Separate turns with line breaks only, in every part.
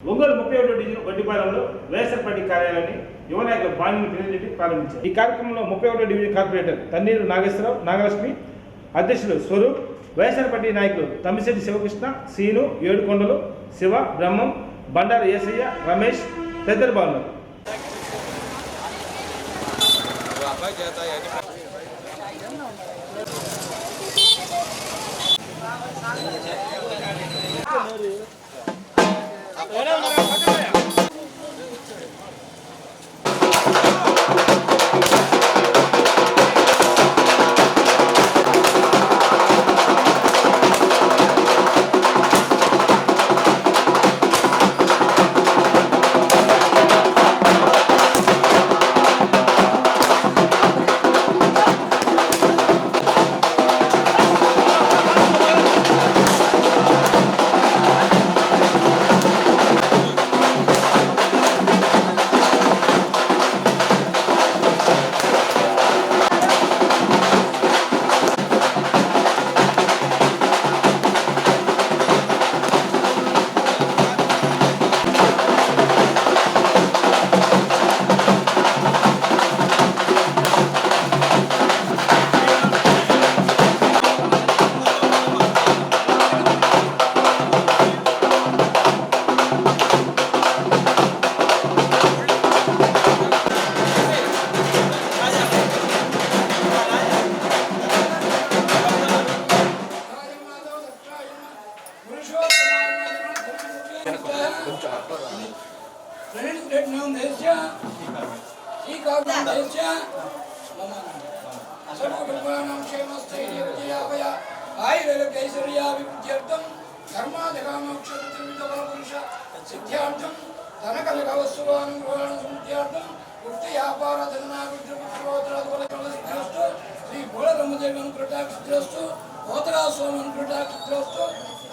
Ongole 31వ division వడ్డిపాలెంలో YSR party కార్యాలయాన్ని యువ నాయకులు బాలిని పినిరెడ్డి ప్రారంభించారు. ఈ కార్యక్రమంలో 31వ డివిజన్ కార్పొరేటర్ తన్నీరు నాగేశ్వరరావు, నాగలక్ష్మి, అధ్యక్షులు స్వరూప్, వైఎస్ఆర్ పార్టీ నాయకులు తమ్మిశెట్టి శివకృష్ణ, సీను, ఏడుకొండలు, శివ, బ్రహ్మం, బండారు ఏసయ్య, రమేష్ తదితరులు పాల్గొన్నారు.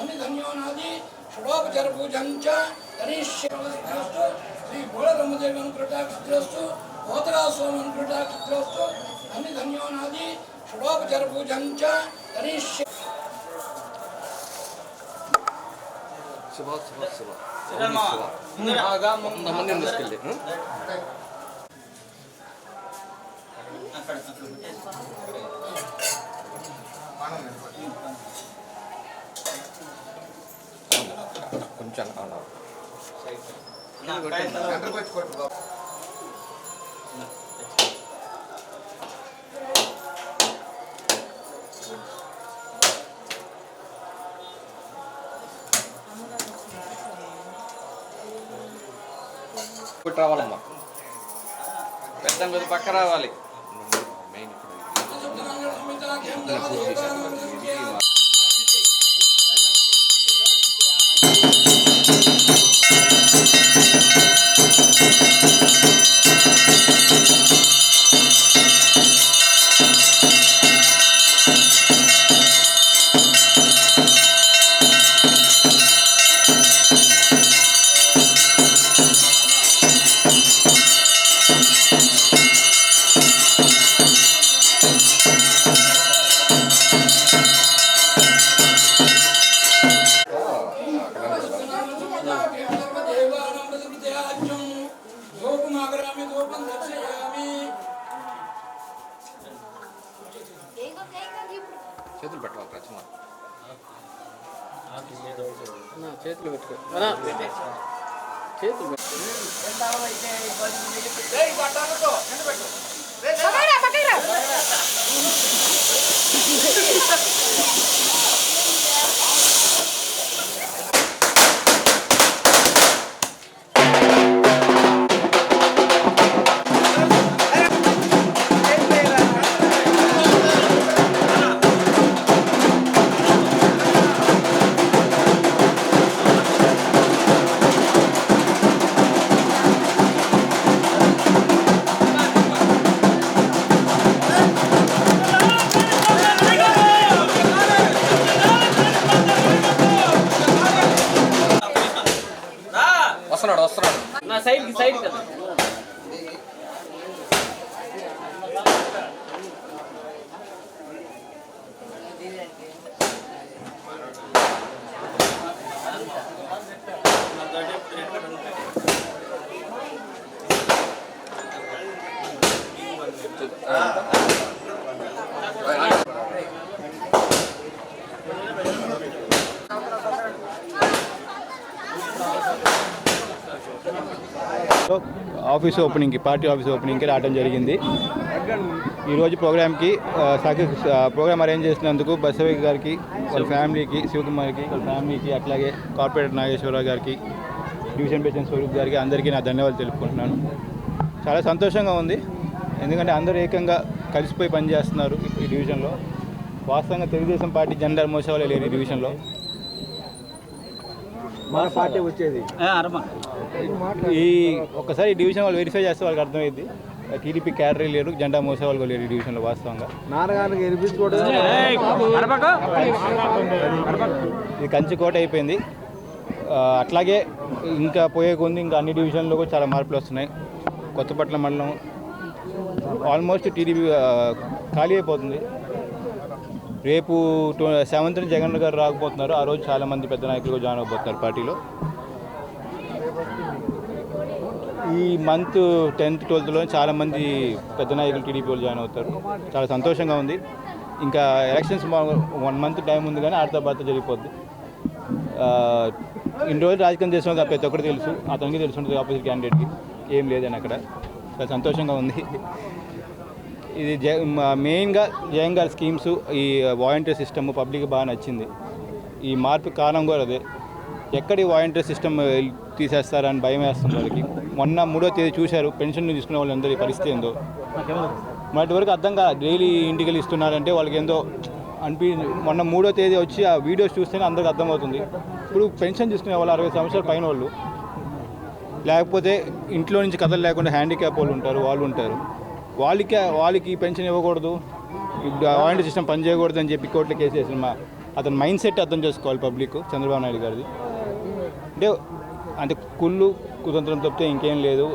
అన్ని ధన్యోనాది షడోపచార పూజంచ తనిష్యస్తు శ్రీ బోళరమ్మదేవన్ కృటాక్షిస్తు హోతరాస్వామన్ కృటాక్షిస్తు అన్ని ధన్యోనాది షడోపచార పూజంచ తనిష్య
కొంచెం రావాలమ్మా, పెద్ద మీద పక్క రావాలి. చేతులు పెట్టవాలి రచన, చేతులు పెట్టుకో, చేతులు వస్తున్నాడు నా సైడ్ కదా.
ఆఫీస్ ఓపెనింగ్కి పార్టీ ఆఫీస్ ఓపెనింగ్కి రావడం జరిగింది. ఈరోజు ప్రోగ్రామ్కి ప్రోగ్రామ్ అరేంజ్ చేసినందుకు బసవయ్య గారికి, వాళ్ళ ఫ్యామిలీకి, శివకుమార్కి వాళ్ళ ఫ్యామిలీకి, అట్లాగే కార్పొరేటర్ నాగేశ్వరరావు గారికి, డివిజన్ ప్రెసిడెంట్ స్వరూప్ గారికి అందరికీ నా ధన్యవాదాలు తెలుపుకుంటున్నాను. చాలా సంతోషంగా ఉంది, ఎందుకంటే అందరూ ఏకంగా కలిసిపోయి పనిచేస్తున్నారు ఈ డివిజన్లో. వాస్తవంగా తెలుగుదేశం పార్టీ జెండా మోసేవాళ్ళే లేరు ఈ డివిజన్లో.
మన పార్టీ వచ్చేది
ఈ ఒక్కసారి ఈ డివిజన్ వాళ్ళు వెరిఫై చేస్తే వాళ్ళకి అర్థమైంది. టీడీపీ క్యాడరీ లేరు, జెండా మోసే వాళ్ళు లేరు ఈ డివిజన్లో. వాస్తవంగా
నాన్నగారికి వినిపించుకోవడం
ఇది కంచుకోట అయిపోయింది. అట్లాగే ఇంకా పోయే కొంది ఇంకా అన్ని డివిజన్లో కూడా చాలా మార్పులు వస్తున్నాయి. కొత్తపట్ల మండలం ఆల్మోస్ట్ టీడీపీ ఖాళీ అయిపోతుంది. రేపు 7th జగన్ గారు రాకపోతున్నారు. ఆ రోజు చాలామంది పెద్ద నాయకులు జాయిన్ అవబోతున్నారు పార్టీలో. ఈ మంత్ 10th 12thలో చాలామంది పెద్ద నాయకులు టీడీపీ వాళ్ళు జాయిన్ అవుతారు. చాలా సంతోషంగా ఉంది. ఇంకా ఎలక్షన్స్ 1 month టైం ఉంది, కానీ ఆడతా బాత జరిగిపోద్ది. ఇన్ని రోజులు రాజకీయం చేసిన ప్రతి ఒక్కరికి తెలుసు, అతనికి తెలుసు ఉంటుంది ఆపోజిట్ క్యాండిడేట్కి ఏం లేదని. అక్కడ చాలా సంతోషంగా ఉంది. ఇది మెయిన్గా జగన్ గారి స్కీమ్స్, ఈ వాలంటీర్ సిస్టమ్ పబ్లిక్ బాగా నచ్చింది. ఈ మార్పు కారణం కూడా అదే. ఎక్కడి వాలంటీర్ సిస్టమ్ తీసేస్తారని భయం వేస్తుంది వాళ్ళకి. మొన్న 3వ తేదీ చూశారు పెన్షన్ తీసుకునే వాళ్ళందరి పరిస్థితి ఏందో. మొన్నటి వరకు అర్థం కాదు, డైలీ ఇంటికి వెళ్ళి ఇస్తున్నారంటే వాళ్ళకి ఏందో మొన్న 3వ తేదీ వచ్చి ఆ వీడియోస్ చూస్తేనే అందరికి అర్థమవుతుంది. ఇప్పుడు పెన్షన్ తీసుకునే వాళ్ళు 60 సంవత్సరాల పైన వాళ్ళు, లేకపోతే ఇంట్లో నుంచి కథలు లేకుండా హ్యాండిక్యాప్ వాళ్ళు ఉంటారు, వాళ్ళు ఉంటారు. వాళ్ళకి పెన్షన్ ఇవ్వకూడదు, వాలంటీర్ సిస్టమ్ పనిచేయకూడదు అని చెప్పి కోర్టులో కేసు వేసిన అతని మైండ్ సెట్ అర్థం చేసుకోవాలి పబ్లిక్. చంద్రబాబు నాయుడు గారిది అంటే కుతంత్రం తప్పితే ఇంకేం లేదు.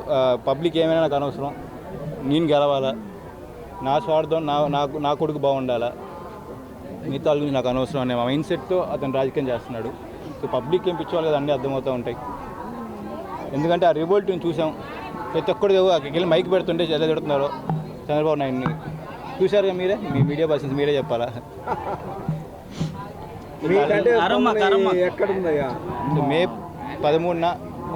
పబ్లిక్ ఏమైనా నాకు అనవసరం, నేను గెలవాలా, నా స్వార్థం నా కొడుకు బాగుండాలా, మిగతా గురించి నాకు అనవసరం అనే మైండ్ సెట్తో అతను రాజకీయం చేస్తున్నాడు. పబ్లిక్ ఏం పిచ్చోవాలి కదా, అన్నీ అర్థమవుతూ ఉంటాయి. ఎందుకంటే ఆ రివోల్ట్ని చూసాం. ప్రతి ఒక్కరు అక్కడికి వెళ్ళి మైక్ పెడుతుంటే ఎలా తిడుతున్నారో చంద్రబాబు నాయుడిని చూశారుగా మీరే. మీ మీడియా పర్సన్స్ మీరే చెప్పాలా. మే 13న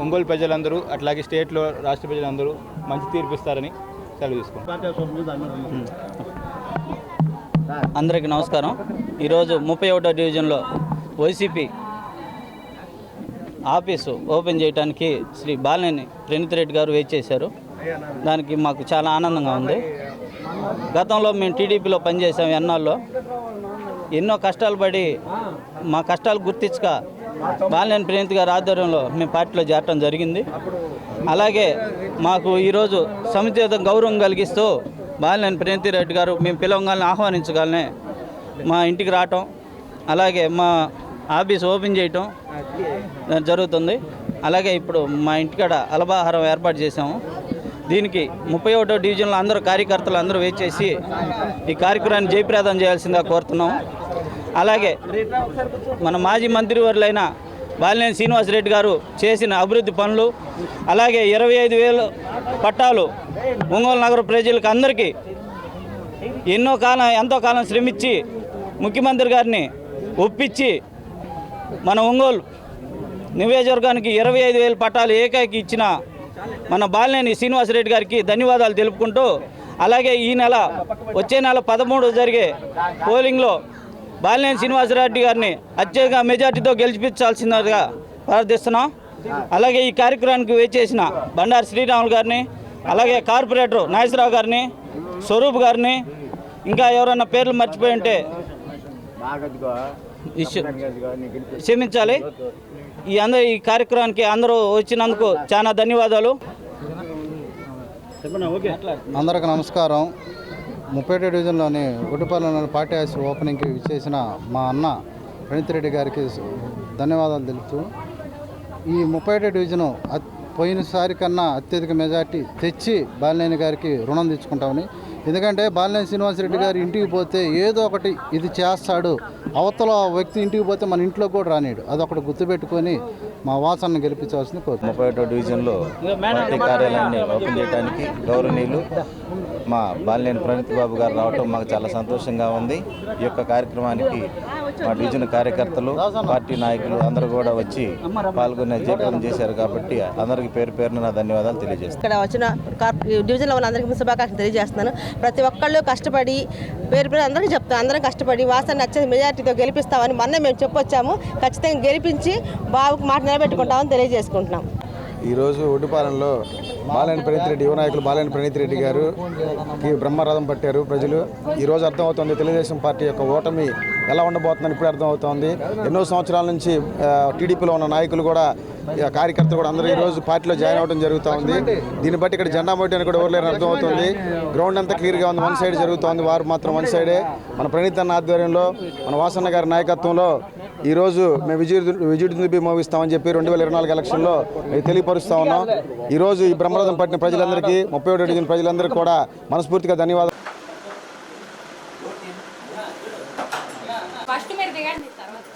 ఒంగోలు ప్రజలందరూ, అట్లాగే స్టేట్లో రాష్ట్ర ప్రజలందరూ మంచి తీర్పిస్తారని సెలవు తీసుకుంటాం.
అందరికీ నమస్కారం. ఈరోజు 31వ డివిజన్లో వైసీపీ ఆఫీసు ఓపెన్ చేయడానికి శ్రీ బాలినేని ప్రణీత్ రెడ్డి గారు వెయిట్ చేశారు. దానికి మాకు చాలా ఆనందంగా ఉంది. గతంలో మేము టీడీపీలో పనిచేసాం ఎన్నాళ్ళలో. ఎన్నో కష్టాలు పడి మా కష్టాలు గుర్తించక బాలినేని ప్రణీత్ గారి ఆధ్వర్యంలో మేము పార్టీలో చేరటం జరిగింది. అలాగే మాకు ఈరోజు సముచిత గౌరవం కలిగిస్తూ బాలినేని ప్రణీత్ రెడ్డి గారు మేము పిలవగానే ఆహ్వానించగానే మా ఇంటికి రావటం, అలాగే మా ఆఫీస్ ఓపెన్ చేయటం జరుగుతుంది. అలాగే ఇప్పుడు మా ఇంటికాడ అల్పాహారం ఏర్పాటు చేసాము. దీనికి 31వ డివిజన్లో అందరూ కార్యకర్తలు అందరూ వెయిట్ చేసి ఈ కార్యక్రమాన్ని జయప్రదం చేయాల్సిందిగా కోరుతున్నాం. అలాగే మన మాజీ మంత్రివర్యులైన బాలినేని శ్రీనివాసరెడ్డి గారు చేసిన అభివృద్ధి పనులు, అలాగే 25,000 పట్టాలు ఒంగోలు నగర ప్రజలకు అందరికీ ఎంతో కాలం శ్రమించి ముఖ్యమంత్రి గారిని ఒప్పించి మన ఒంగోలు నియోజకవర్గానికి 25,000 పట్టాలు ఏకైకి ఇచ్చిన మన బాలినేని శ్రీనివాసరెడ్డి గారికి ధన్యవాదాలు తెలుపుకుంటూ, అలాగే వచ్చే నెల 13 జరిగే పోలింగ్లో బాలినేని శ్రీనివాసరెడ్డి గారిని అత్యధిక మెజార్టీతో గెలిపించాల్సిందిగా ప్రార్థిస్తున్నాం. అలాగే ఈ కార్యక్రమానికి వేచేసిన బండారు శ్రీరాములు గారిని, అలాగే కార్పొరేటర్ నాగేశ్వరరావు గారిని, స్వరూప్ గారిని, ఇంకా ఎవరన్నా పేర్లు మర్చిపోయి ఉంటే క్షమించాలి. ఈ కార్యక్రమానికి అందరూ వచ్చినందుకు చాలా ధన్యవాదాలు.
అందరికి నమస్కారం. 31వ డివిజన్లోని గుడ్డిపాలెంలోని పార్టీ ఆఫీస్ ఓపెనింగ్కి విచ్చేసిన మా అన్న ప్రణీత్ రెడ్డి గారికి ధన్యవాదాలు తెలుపుతూ, ఈ 31వ డివిజను పోయినసారి కన్నా అత్యధిక మెజార్టీ తెచ్చి బాలినేని గారికి రుణం తెచ్చుకుంటామని. ఎందుకంటే బాలినేని శ్రీనివాసరెడ్డి గారు ఇంటికి పోతే ఏదో ఒకటి ఇది చేస్తాడు, అవతల వ్యక్తి ఇంటికి పోతే మన ఇంట్లో కూడా రానిడు, అదొకటి గుర్తుపెట్టుకొని మా వాసనను గెలిపించాల్సింది కోరుతున్నాను.
31వ డివిజన్లో పార్టీ కార్యాలయాన్ని ఓపెన్ చేయడానికి గౌరవనీయులు మా బాలినేని ప్రణీత్ బాబు గారు రావటం మాకు చాలా సంతోషంగా ఉంది. ఈ యొక్క కార్యక్రమానికి మా డివిజన్ కార్యకర్తలు పార్టీ నాయకులు అందరూ కూడా వచ్చి పాల్గొనే జయప్రదం చేశారు కాబట్టి అందరికీ పేరు పేరున నా ధన్యవాదాలు తెలియజేస్తాను.
ఇక్కడ వచ్చిన డివిజన్లో ఉన్న అందరికీ శుభాకాంక్షలు తెలియజేస్తున్నాను. ప్రతి ఒక్కళ్ళు కష్టపడి పేరు అందరికీ చెప్తాను. అందరం కష్టపడి వాసన నచ్చే మెజార్టీతో గెలిపిస్తామని మొన్న మేము చెప్పొచ్చాము. ఖచ్చితంగా గెలిపించి బాబుకు మాట నిలబెట్టుకుంటామని తెలియజేసుకుంటున్నాం.
ఈరోజు ఒడ్డుపాలెంలో బాలేని ప్రణీత్ రెడ్డి యువ నాయకులు బాలేని ప్రణీత్ రెడ్డి గారుకి బ్రహ్మరథం పట్టారు ప్రజలు. ఈరోజు అర్థమవుతుంది తెలుగుదేశం పార్టీ యొక్క ఓటమి ఎలా ఉండబోతుందని ఇప్పుడు అర్థమవుతోంది. ఎన్నో సంవత్సరాల నుంచి టీడీపీలో ఉన్న నాయకులు కూడా కార్యకర్తలు కూడా అందరూ ఈరోజు పార్టీలో జాయిన్ అవ్వడం జరుగుతూ ఉంది. దీన్ని బట్టి ఇక్కడ జెండా మోయడానికి కూడా ఎవరు లేరని అర్థమవుతుంది. గ్రౌండ్ అంతా క్లియర్గా ఉంది. వన్ సైడ్ జరుగుతోంది, వారు మాత్రం వన్ సైడే. మన ప్రణీత్ అన్న ఆధ్వర్యంలో మన వాసన్న గారి నాయకత్వంలో ఈరోజు మేము విజయదుందుబి మోగిస్తామని చెప్పి 2024 ఎలక్షన్లో తెలియపరుస్తూ ఉన్నాం. ఈరోజు ఈ బ్రహ్మరథం పట్టిన ప్రజలందరికీ 31వ డివిజన్ ప్రజలందరికీ కూడా మనస్ఫూర్తిగా ధన్యవాదాలు.
ఫస్ట్ మీరు దిగండి తర్వాత